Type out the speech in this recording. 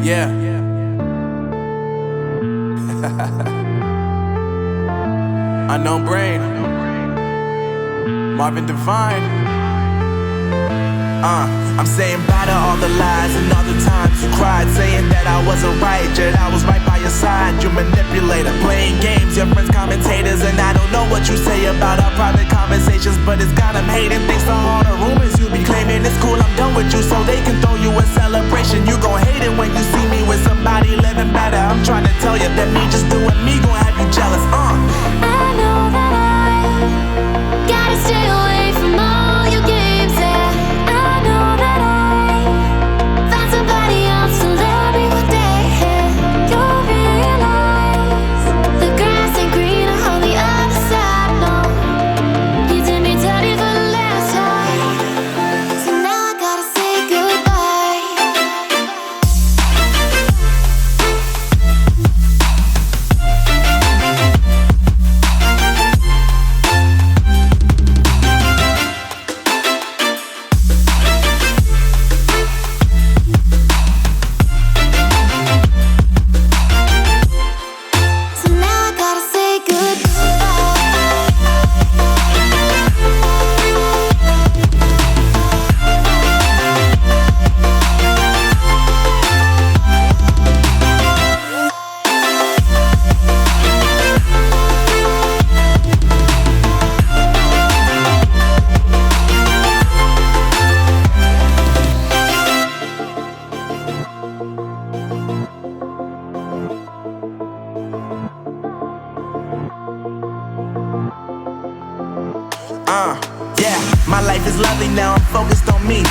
Yeah. Unknown Brain, Marvin Divine. I'm saying bye to all the lies and all the times you cried, saying that I wasn't right, yet I was right by your side. You manipulator, playing games, your friends commentators, and I don't know what you say about our private conversations, but it's got them hating. Thanks to all the rumors you be claiming. It's cool, I'm done with you, so they can throw you a celebration. You gon' hate it when you see me with somebody living better. I'm trying to tell you that me just doing me gon' have you jealous. I know that I gotta stay away from all your games, yeah. I know that I found somebody else to love me one day, yeah. You'll realize the grass ain't greener on the other side, no. You did me dirty for the last time, so now I gotta say goodbye. So now I gotta say Yeah, my life is lovely now, I'm focused on me.